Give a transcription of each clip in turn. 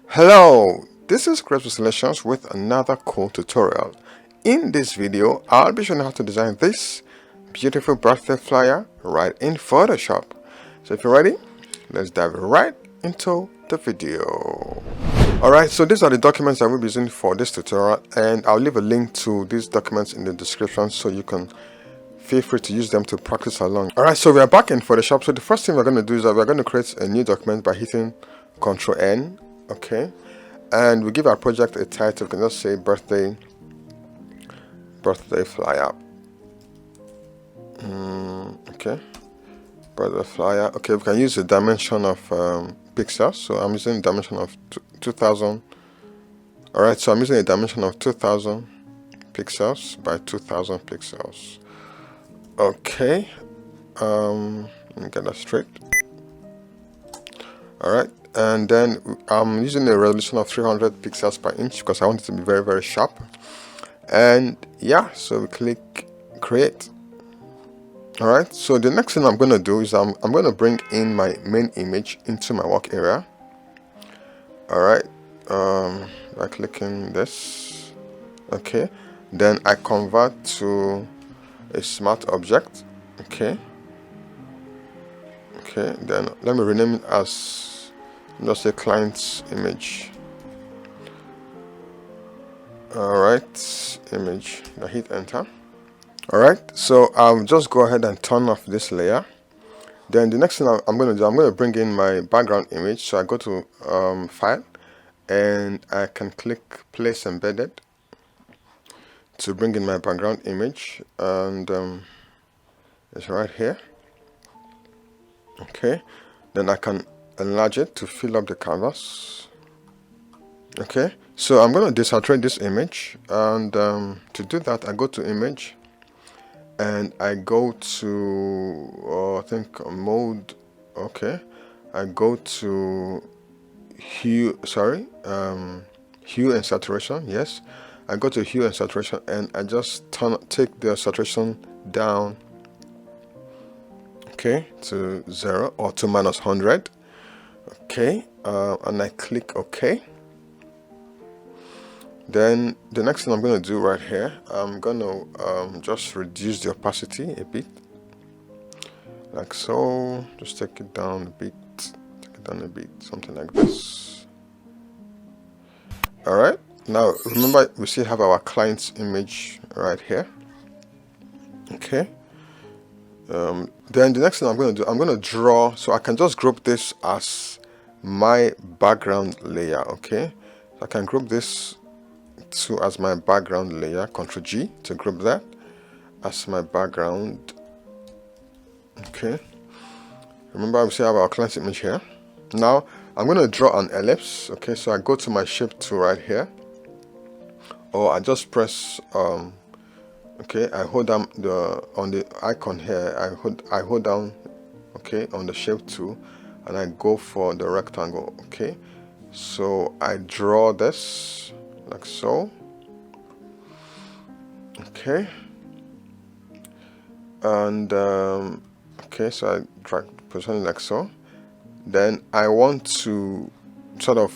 Hello, this is 𝗕𝗢𝗢𝗦𝗧 Solutions with another cool tutorial. In this video, I'll be showing you how to design this beautiful birthday flyer right in Photoshop. So if you're ready, let's dive right into the video. Alright, so these are the documents that we'll be using for this tutorial, and I'll leave a link to these documents in the description so you can feel free to use them to practice along. Alright, so we are back in Photoshop. So the first thing we're going to do is that we're going to create a new document by hitting Ctrl N. Okay, and we give our project a title. We can just say birthday flyer. Okay, birthday flyer. Okay, we can use a dimension of pixels. So I'm using a dimension of 2000. All right, so I'm using a dimension of 2000 pixels by 2000 pixels. Okay, let me get that straight. All right. And then I'm using a resolution of 300 pixels per inch because I want it to be very, very sharp. And yeah, so we click create. All right, so the next thing I'm going to do is I'm going to bring in my main image into my work area. All right, by clicking this. Okay, then I convert to a smart object. Okay, then let me rename it as just a client's image. Alright, image. I hit enter. Alright, so I'll just go ahead and turn off this layer. Then the next thing I'm going to do, I'm going to bring in my background image. So I go to file, and I can click place embedded to bring in my background image, and it's right here. Okay, then I can enlarge it to fill up the canvas. Okay, so I'm going to desaturate this image, and to do that I go to image and I go to I think mode. Okay, I go to hue and saturation. Yes, I go to hue and saturation, and I just take the saturation down, okay, to 0 or to -100. Okay, and I click OK. Then the next thing I'm going to do right here, I'm going to just reduce the opacity a bit, like so. Just take it down a bit, something like this. All right, now remember we still have our client's image right here. Okay, then the next thing I'm going to do, I'm going to draw. So I can just group this as my background layer. Okay, so I can group this as my background layer. Ctrl G to group that as my background. Okay, remember we still have our client image here. Now I'm going to draw an ellipse. Okay, so I go to my shape tool right here, or I just press okay, I hold down on the icon here. I hold down, okay, on the shape tool, and I go for the rectangle. Okay, so I draw this like so. Okay, and okay, so I drag position it like so. Then I want to sort of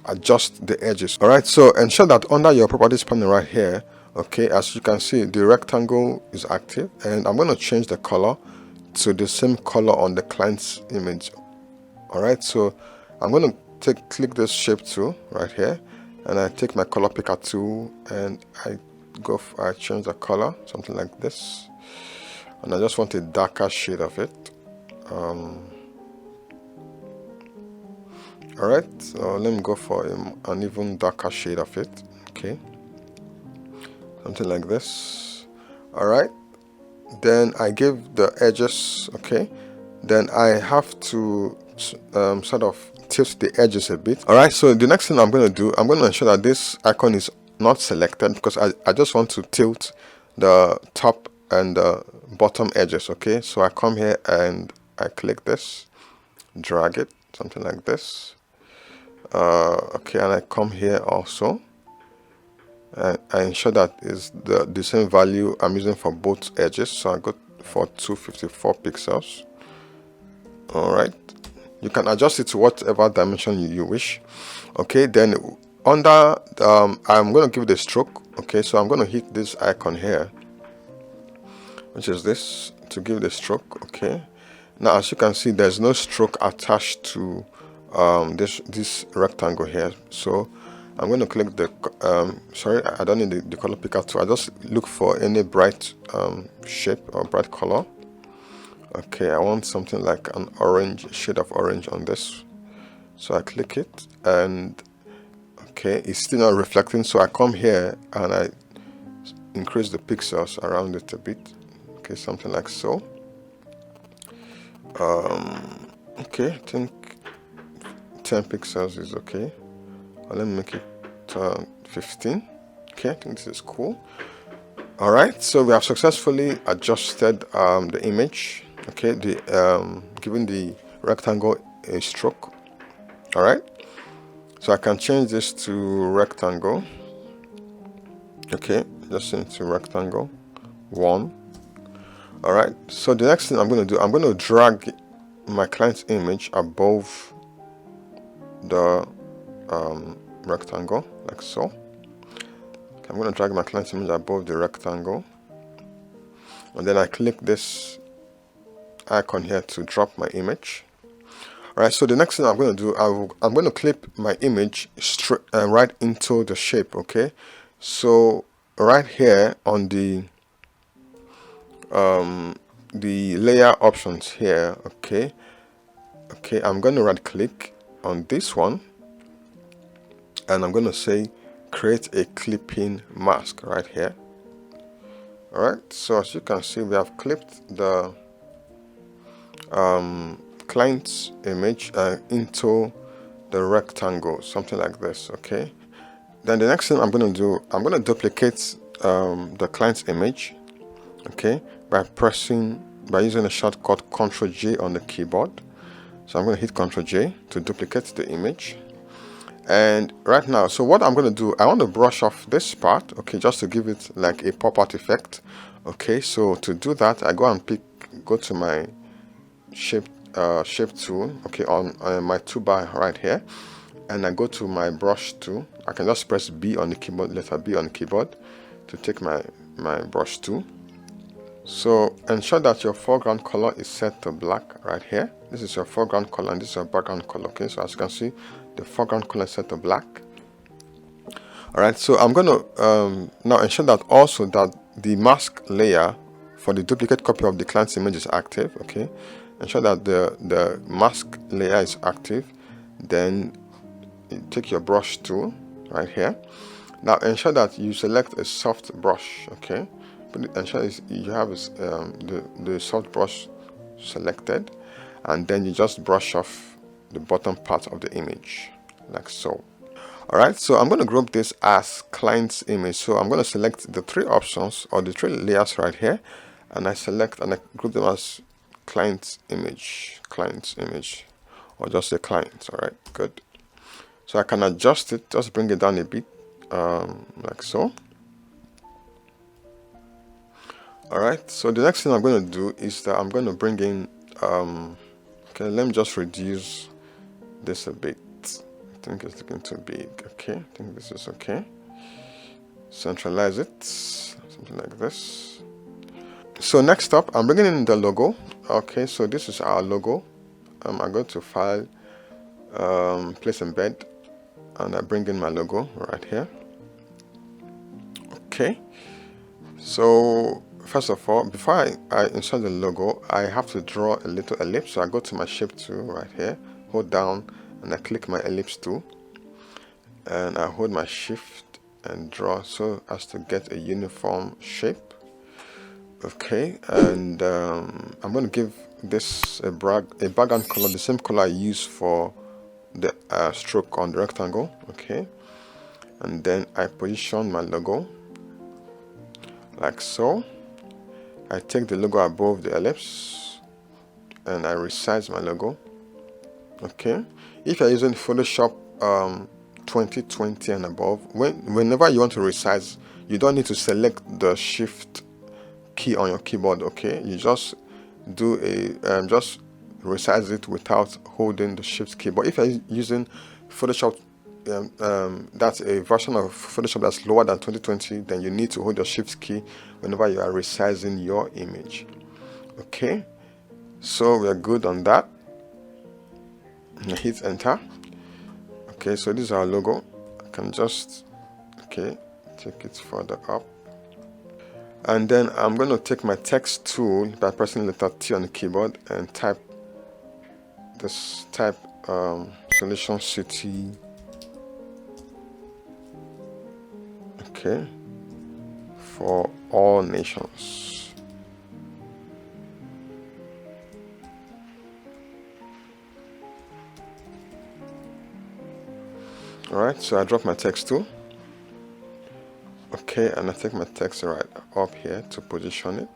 adjust the edges. All right, so ensure that under your properties panel right here, okay, as you can see, the rectangle is active, and I'm going to change the color to the same color on the client's image. All right, so I'm going to click this shape tool right here, and I take my color picker tool, and I change the color, something like this, and I just want a darker shade of it. All right, so let me go for an even darker shade of it. Okay, something like this. All right, then I give the edges. Okay, then I have to sort of tilt the edges a bit. All right, so the next thing I'm going to do, I'm going to ensure that this icon is not selected, because I just want to tilt the top and the bottom edges. Okay, so I come here and I click this, drag it, something like this. Okay, and I come here also, and I ensure that is the same value I'm using for both edges. So I go for 254 pixels. All right, You can adjust it to whatever dimension you wish. Okay, then under I'm going to give it a stroke. Okay, so I'm going to hit this icon here, which is this, to give it a stroke. Okay, now as you can see, there's no stroke attached to this rectangle here. So I'm going to click the sorry, I don't need the color picker tool. I just look for any bright shape or bright color. Okay, I want something like an orange, shade of orange on this. So I click it, and okay, it's still not reflecting, so I come here and I increase the pixels around it a bit. Okay, something like so. Okay, I think 10 pixels is okay. Well, let me make it 15. Okay, I think this is cool. Alright, so we have successfully adjusted the image. Okay, giving the rectangle a stroke. Alright, so I can change this to rectangle. Okay, just into rectangle 1. Alright, so the next thing I'm going to do, I'm going to drag my client's image above the rectangle, like so. Okay, I'm going to drag my client's image above the rectangle, and then I click this icon here to drop my image. Alright, so the next thing I'm going to do, I'm going to clip my image straight right into the shape. Okay, so right here on the layer options here, okay, I'm going to right click on this one, and I'm going to say create a clipping mask right here. Alright, so as you can see, we have clipped the client's image into the rectangle, something like this. Okay, then the next thing I'm going to do, I'm going to duplicate the client's image, okay, by using a shortcut Ctrl+J on the keyboard. So I'm going to hit Ctrl+J to duplicate the image. And right now, so what I'm going to do, I want to brush off this part, okay, just to give it like a pop-out effect. Okay, so to do that, I go and go to my shape tool, okay, on my toolbar right here, and I go to my brush tool. I can just press B on the keyboard, letter B on the keyboard, to take my brush tool. So ensure that your foreground color is set to black right here. This is your foreground color and this is your background color. Okay, so as you can see, the foreground color is set to black. Alright, so I'm going to now ensure that also that the mask layer for the duplicate copy of the client's image is active. Okay, ensure that the mask layer is active. Then you take your brush tool right here. Now ensure that you select a soft brush. Okay, ensure you have the soft brush selected, and then you just brush off the bottom part of the image like so. Alright, so I'm going to group this as client's image. So I'm going to select the 3 options or the 3 layers right here, and I select and I group them as client's image, or just say client. Alright, good. So I can adjust it, just bring it down a bit, like so. Alright, so the next thing I'm going to do is that I'm going to bring in, okay, let me just reduce this a bit. I think it's looking too big. Okay, I think this is okay. Centralize it, something like this. So next up, I'm bringing in the logo. Okay, so this is our logo. I go to File, Place Embed, and I bring in my logo right here. Okay, so first of all, before I insert the logo, I have to draw a little ellipse. So I go to my shape tool right here, hold down, and I click my ellipse tool, and I hold my shift and draw so as to get a uniform shape. Okay, and I'm going to give this a background color, the same color I use for the stroke on the rectangle. Okay, and then I position my logo like so. I take the logo above the ellipse and I resize my logo. Okay, if you're using Photoshop 2020 and above, whenever you want to resize, you don't need to select the shift key on your keyboard. Okay, you just do just resize it without holding the shift key. But if you're using Photoshop, that's a version of Photoshop that's lower than 2020, then you need to hold your shift key whenever you are resizing your image. Okay, so we are good on that. Hit enter. Okay, so this is our logo. I can just take it further up, and then I'm going to take my text tool by pressing letter T on the keyboard and type Solution City. Okay, for all nations. Alright, so I drop my text tool. Okay, and I take my text right up here to position it,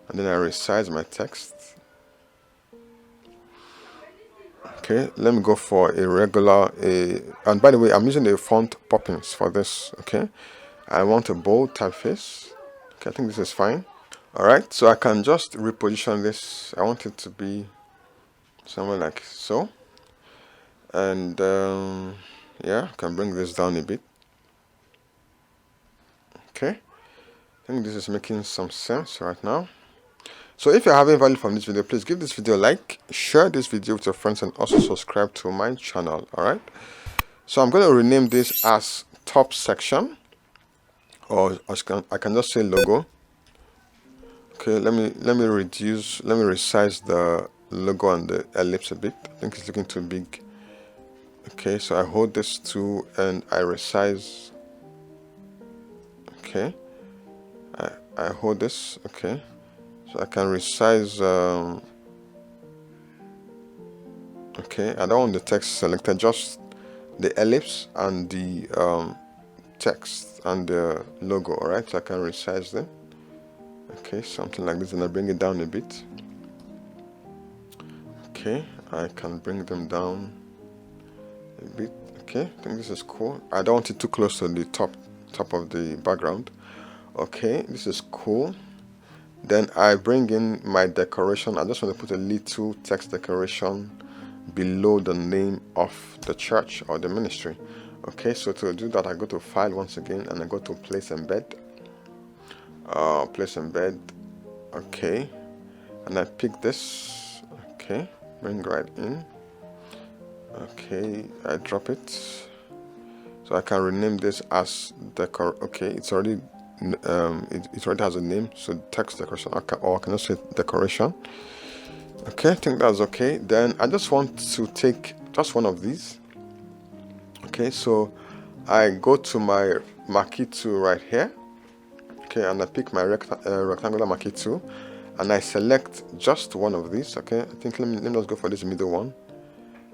and then I resize my text. Okay, let me go for a regular, and by the way, I'm using the font Poppins for this. Okay, I want a bold typeface. Okay, I think this is fine. Alright, so I can just reposition this. I want it to be somewhere like so, and yeah, I can bring this down a bit. Okay, I think this is making some sense right now. So if you're having value from this video, please give this video a like, share this video with your friends, and also subscribe to my channel. Alright, so I'm going to rename this as top section, or I can just say logo. Okay, let me resize the logo and the ellipse a bit. I think it's looking too big. Okay, so I hold this tool and I resize. Okay, I hold this. Okay, so I can resize. Okay, I don't want the text selected, just the ellipse and the text and the logo. Alright, so I can resize them. Okay, something like this, and I bring it down a bit. Okay, I can bring them down a bit. Okay, I think this is cool. I don't want it too close to the top of the background. Okay, this is cool. Then I bring in my decoration. I just want to put a little text decoration below the name of the church or the ministry. Okay, so to do that, I go to File once again, and I go to Place Embed. Place Embed. Okay, and I pick this. Okay, bring right in. Okay, I drop it. So I can rename this as decor. Okay, it's already it already has a name, so text decoration, or I can just say decoration. Okay, I think that's okay. Then I just want to take just one of these. Okay, so I go to my marquee tool right here. Okay, and I pick my rectangular marquee tool, and I select just one of these. Okay, I think let me just go for this middle one.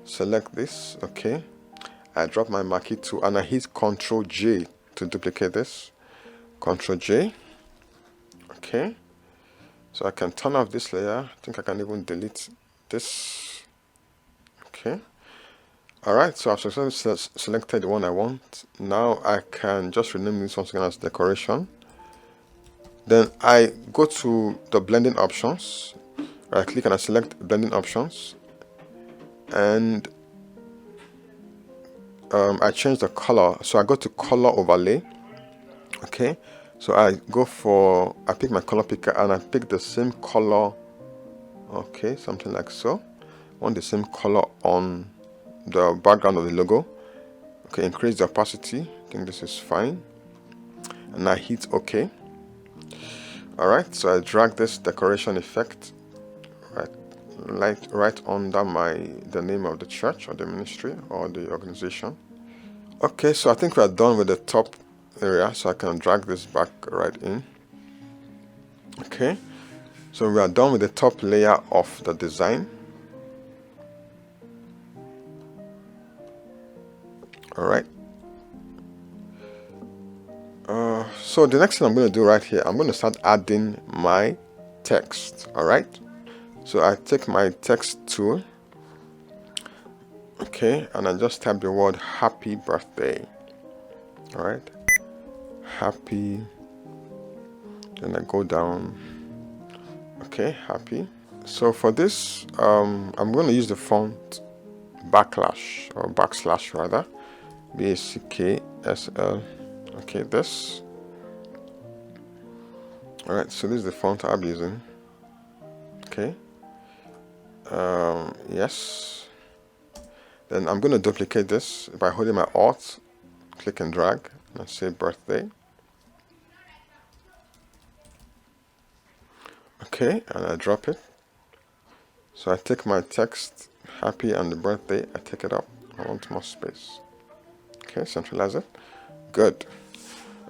Select this. Okay, I drop my marquee tool and I hit Ctrl J to duplicate this. Ctrl J. Okay, so I can turn off this layer. I think I can even delete this. Okay, alright, so I've successfully selected the one I want. Now I can just rename this once again as decoration. Then I go to the blending options, right click and I select blending options, and I change the color. So I go to color overlay. Okay, so I pick my color picker and I pick the same color. Okay, something like so. I want the same color on the background of the logo. Okay, increase the opacity. I think this is fine, and I hit OK. Alright, so I drag this decoration effect right under the name of the church or the ministry or the organization. Okay, so I think we are done with the top area, so I can drag this back right in. Okay, so we are done with the top layer of the design. Alright, so the next thing I'm going to do right here, I'm going to start adding my text. Alright, so I take my text tool, okay, and I just type the word happy birthday. Alright, happy, then I go down. Okay, happy. So for this, I'm going to use the font backlash, or backslash rather, BACKSL. Okay, this. Alright, so this is the font I'll be using. Okay. Yes. Then I'm going to duplicate this by holding my Alt, click and drag, and say birthday. Okay, and I drop it. So I take my text, happy and the birthday, I take it up. I want more space. Okay, centralize it. Good.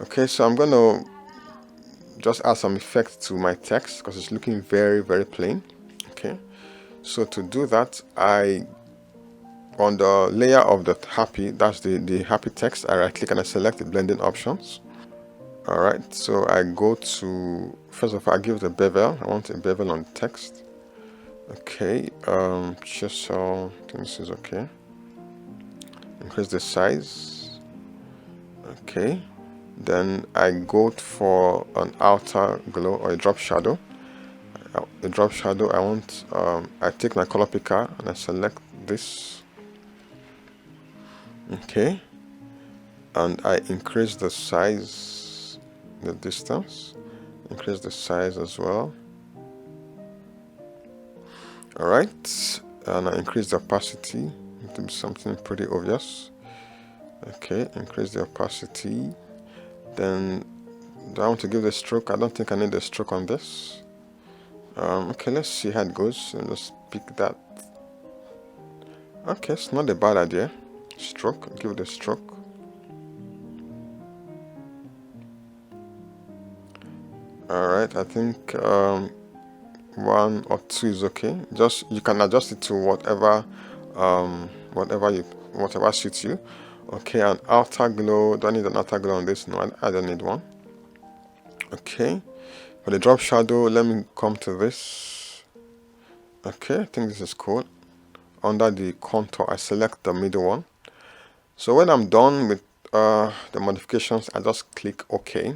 Okay, so I'm going to just add some effect to my text because it's looking very, very plain. Okay, so to do that, on the layer of the happy, that's the happy text, I right click and I select the blending options. Alright, so I go to, first of all, I give the bevel. I want a bevel on text. Okay, chisel, I think this is okay. Increase the size. Okay, then I go for an outer glow or a drop shadow. A drop shadow, I want, I take my color picker and I select this. Okay, and I increase the size, the distance, increase the size as well. Alright, and I increase the opacity to be something pretty obvious. Okay, increase the opacity. Then do I want to give the stroke? I don't think I need a stroke on this. Okay, let's see how it goes. Let's pick that. Okay, it's not a bad idea. Stroke, give it a stroke. Alright, I think 1 or 2 is okay. Just you can adjust it to whatever whatever suits you. Okay, an outer glow. Do I need an outer glow on this? No, I don't need one. Okay, for the drop shadow, let me come to this. Okay, I think this is cool. Under the contour, I select the middle one. So when I'm done with the modifications, I just click OK.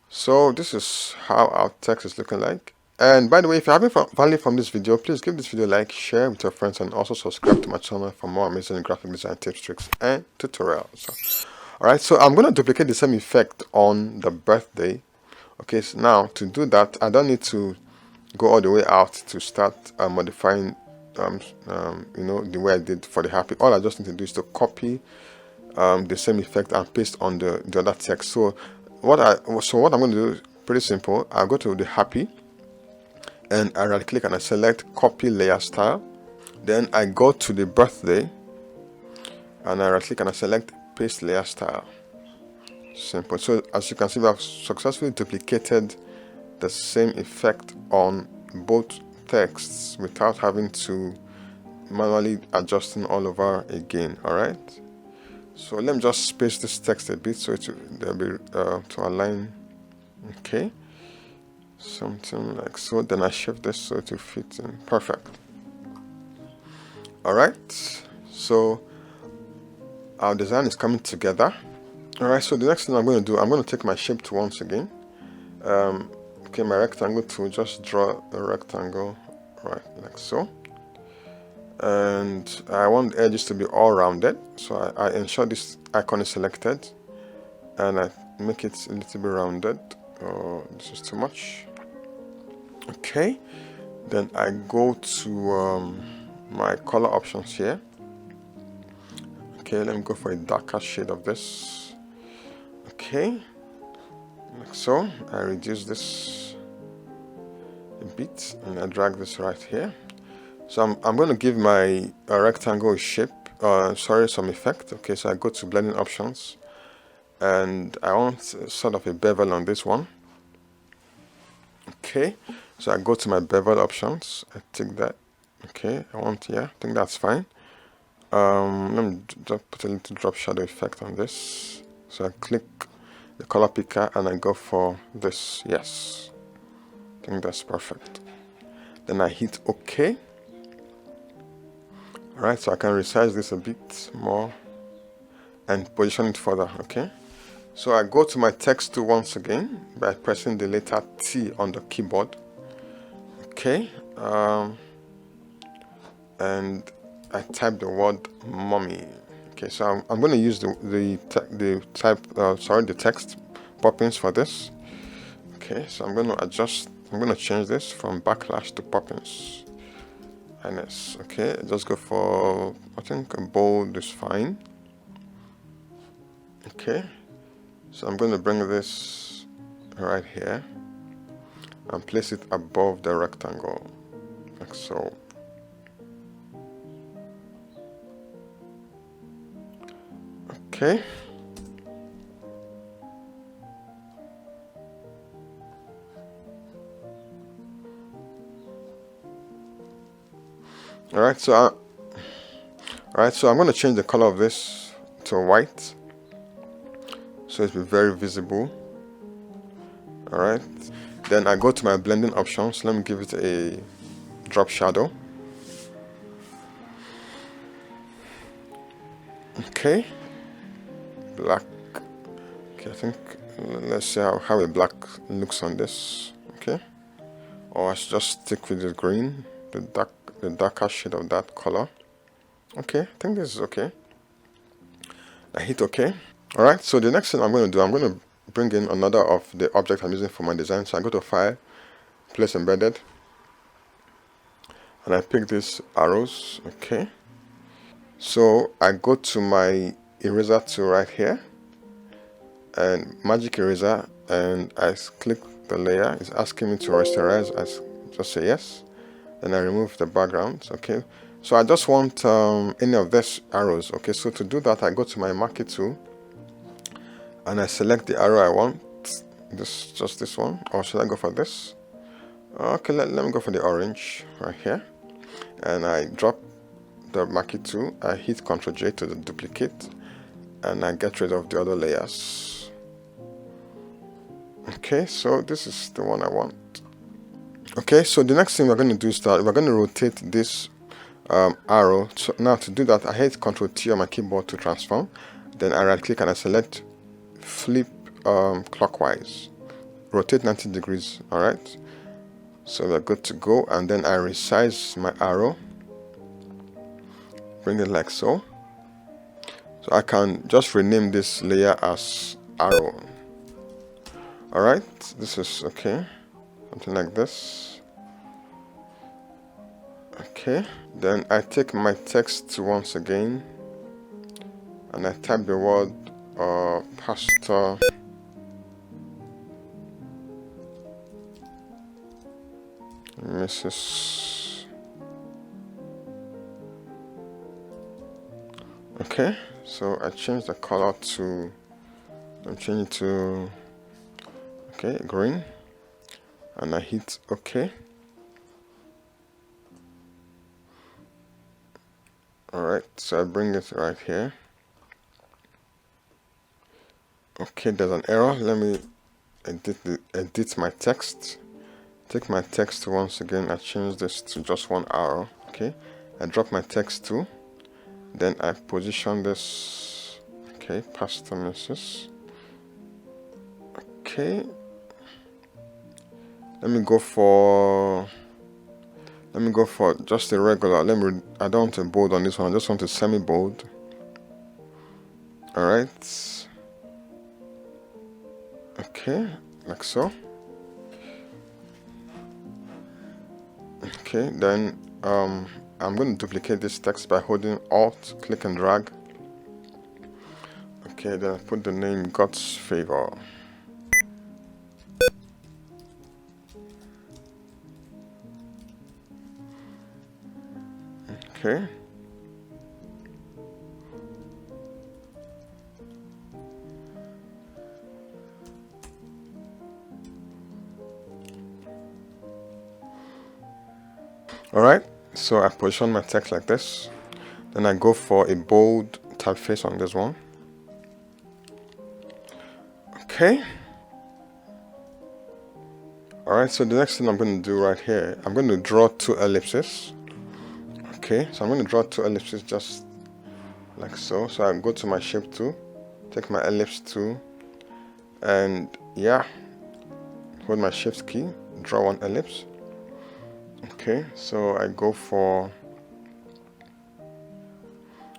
So this is how our text is looking like. And by the way, if you're having value from this video, please give this video a like, share with your friends, and also subscribe to my channel for more amazing graphic design tips, tricks, and tutorials. Alright, so I'm going to duplicate the same effect on the birthday. Okay, so now to do that, I don't need to go all the way out to start modifying the way I did for the happy. All I just need to do is to copy the same effect and paste on the other text. So what I'm going to do is pretty simple. I'll go to the happy and I right click and I select copy layer style. Then I go to the birthday and I right click and I select paste layer style. Simple. So as you can see, we have successfully duplicated the same effect on both texts without having to manually adjusting all over again. Alright, so let me just space this text a bit so there'll be to align. Okay, something like so. Then I shift this so to fit in. Perfect. Alright, so our design is coming together. Alright, so the next thing I'm going to do, I'm going to take my shape tool once again. Okay, my rectangle tool, just draw a rectangle right like so. And I want the edges to be all rounded, so I ensure this icon is selected and I make it a little bit rounded. Oh, this is too much. Okay, then I go to my color options here. Okay, let me go for a darker shade of this. Okay, like so. I reduce this a bit and I drag this right here. So I'm going to give my rectangle a shape, some effect. Okay, so I go to blending options and I want sort of a bevel on this one. Okay, so I go to my bevel options, I take that. Okay, I think that's fine. Let me just put a little drop shadow effect on this. So I click the color picker and I go for this. Yes, I think that's perfect. Then I hit OK. Alright, so I can resize this a bit more and position it further. Okay, so I go to my text tool once again by pressing the letter T on the keyboard. Okay, and I type the word mommy. Okay, so I'm going to use the text Poppins for this. Okay, so I'm going to adjust. I'm going to change this from backlash to Poppins. NS. Okay, just go for, I think a bold is fine. Okay, so I'm going to bring this right here and place it above the rectangle, like so. Okay. Alright, so I'm going to change the color of this to white, so it's very visible. Alright, then I go to my blending options. Let me give it a drop shadow. Okay, black. Okay, I think let's see how a black looks on this. Okay, or I should just stick with the green, the darker shade of that color. Okay, I think this is okay. I hit OK. Alright, so the next thing I'm going to do, I'm going to bring in another of the objects I'm using for my design. So I go to File, Place Embedded, and I pick these arrows. Okay, so I go to my eraser tool right here and Magic Eraser, and I click the layer. It's asking me to rasterize. I just say yes, then I remove the background. Okay, so I just want any of these arrows. Okay, so to do that, I go to my marquee tool and I select the arrow I want. Just this one, or should I go for this? Okay, let me go for the orange right here, and I drop the marquee tool. I hit Ctrl J to duplicate, and I get rid of the other layers. Okay, so this is the one I want. Okay, so the next thing we're going to do is that we're going to rotate this arrow. So now to do that, I hit Ctrl T on my keyboard to transform. Then I right click and I select flip clockwise, rotate 90 degrees. Alright, so we're good to go, and then I resize my arrow, bring it like so. So I can just rename this layer as arrow. Alright, this is okay, something like this. Okay, then I take my text once again and I type the word Pastor Mrs. Okay, so I change the color to, I'm changing to, okay, green, and I hit OK. Alright, so I bring it right here. Okay, there's an error. Let me edit my text. Take my text once again. I change this to just one arrow. Okay, I drop my text too. Then I position this. Okay, Pastor Mrs. Okay, let me go for just a regular. I don't want a bold on this one. I just want a semi-bold. Alright, okay, like so. Okay, then I'm going to duplicate this text by holding Alt, click and drag. Okay, then I put the name God's Favor. Okay. Alright, so I position my text like this. Then I go for a bold typeface on this one. Okay. Alright, so the next thing I'm going to do right here, I'm going to draw two ellipses. Okay, so I'm going to draw two ellipses just like so. So I go to my shape tool, take my ellipse tool, and yeah, hold my shift key, draw one ellipse. Okay, so I go for,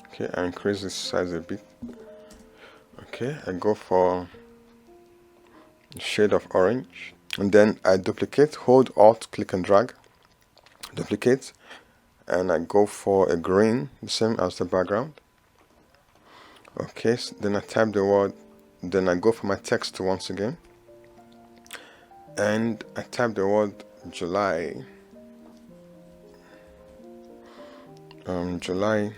okay, I increase the size a bit. Okay, I go for shade of orange, and then I duplicate, hold Alt, click and drag, duplicate, and I go for a green, the same as the background. Okay, so then I type the word, then I go for my text once again, and I type the word July. July.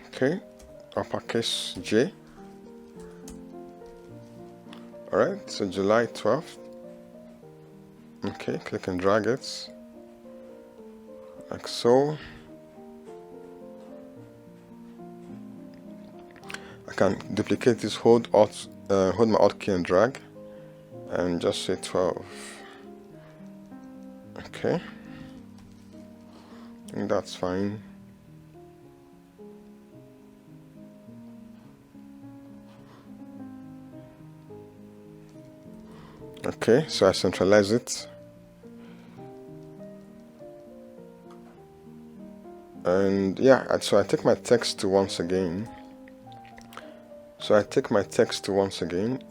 Okay, uppercase J. Alright, so July 12th. Okay, click and drag it like so. I can duplicate this, hold my Alt key and drag, and just say 12. Okay, I think that's fine. Okay, so I centralize it, and yeah, so I take my text to once again.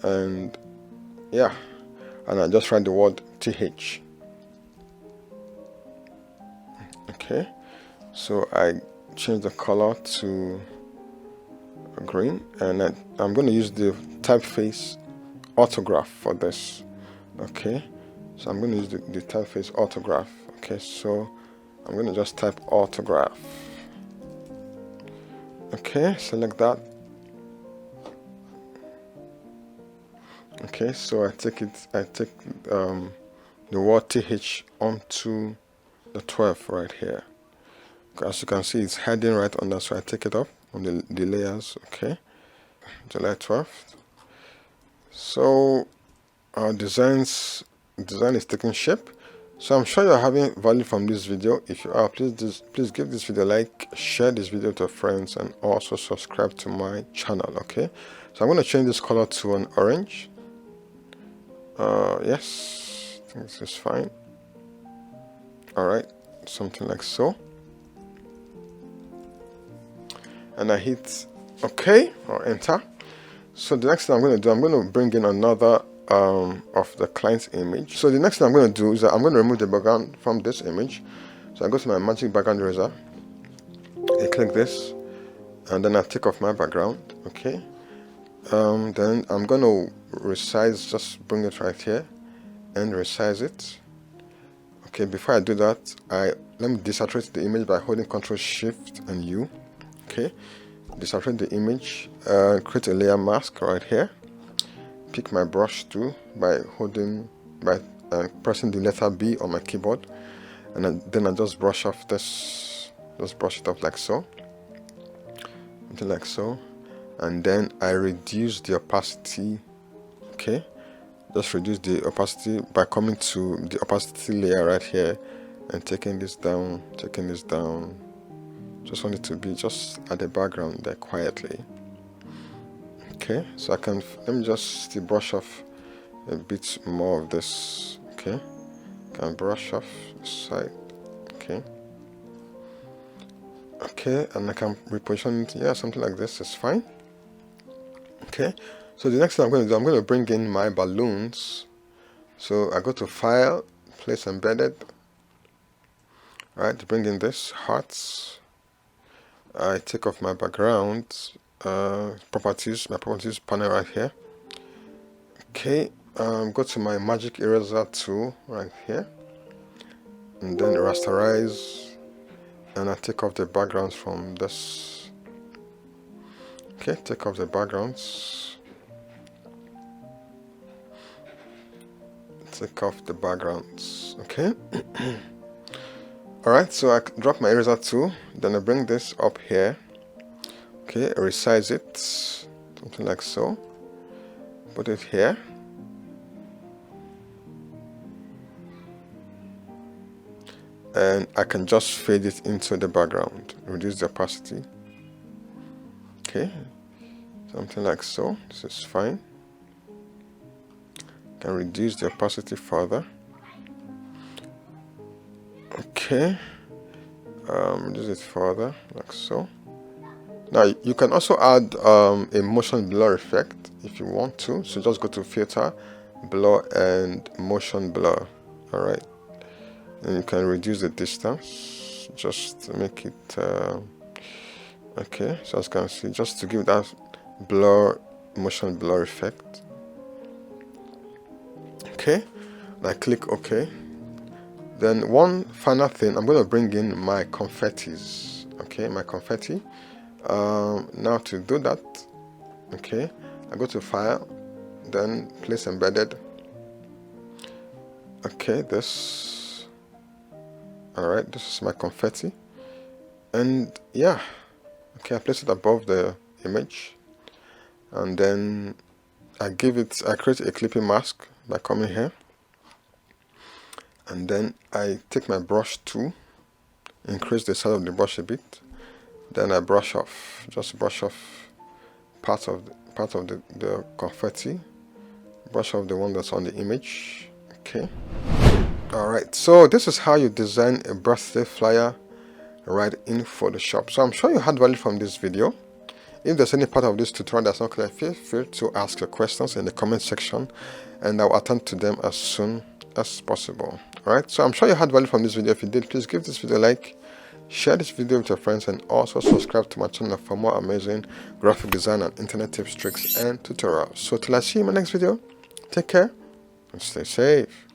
And yeah, and I just write the word TH. Okay, so I change the color to green, and I'm going to use the typeface autograph for this. Okay, so I'm going to use the typeface autograph. Okay, so I'm going to just type autograph. Okay, select that. Okay, so I take the word TH onto the 12 right here. As you can see, it's heading right under, so I take it up on the layers. Okay, July 12th. So our design is taking shape. So I'm sure you're having value from this video. If you are, please give this video a like, share this video to your friends, and also subscribe to my channel. Okay, so I'm going to change this color to an orange. Yes, I think this is fine. Alright, something like so. And I hit OK or enter. So the next thing I'm going to do, I'm going to bring in another of the client's image. So the next thing I'm going to do is that I'm going to remove the background from this image. So I go to my magic background eraser, I click this, and then I take off my background. Okay, then I'm going to resize, just bring it right here and resize it. Okay, before I do that, let me desaturate the image by holding Ctrl Shift and U. Okay, desaturate the image, create a layer mask right here. Pick my brush tool by pressing the letter B on my keyboard, and then I just brush off this, just brush it off like so, something like so, and then I reduce the opacity. Okay, just reduce the opacity by coming to the opacity layer right here and taking this down. Just want it to be just at the background there quietly. Okay, so let me just brush off a bit more of this. Okay, can brush off the side. Okay, and I can reposition it. Yeah, something like this is fine. Okay, so the next thing I'm going to do, I'm going to bring in my balloons. So I go to File, Place Embedded. Right, to bring in this hearts. I take off my background, properties, my properties panel right here. Okay, go to my magic eraser tool right here, and then rasterize, and I take off the backgrounds from this. Okay, take off the backgrounds. Okay. Alright, so I drop my eraser tool, then I bring this up here. Okay, resize it, something like so. Put it here. And I can just fade it into the background, reduce the opacity. Okay, something like so. This is fine. Can reduce the opacity further. Okay, reduce it further like so. Now you can also add a motion blur effect if you want to. So just go to filter, blur, and motion blur. All right, and you can reduce the distance. Just to make it okay. So as you can see, just to give that blur, motion blur effect. Okay, and I click OK. Then one final thing, I'm going to bring in my confettis. Okay, my confetti. Now to do that, okay, I go to File, then Place Embedded. Okay, this. Alright, this is my confetti. And yeah, okay, I place it above the image. And then I create a clipping mask by coming here. And then I take my brush tool, increase the size of the brush a bit. Then I brush off, just brush off part of the confetti, brush off the one that's on the image. Okay. Alright, so this is how you design a birthday flyer right in Photoshop. So I'm sure you had value from this video. If there's any part of this tutorial that's not clear, feel free to ask your questions in the comment section and I'll attend to them as soon as possible. Alright, so I'm sure you had value from this video. If you did, please give this video a like, share this video with your friends, and also subscribe to my channel for more amazing graphic design and internet tips, tricks, and tutorials. So till I see you in my next video, take care and stay safe.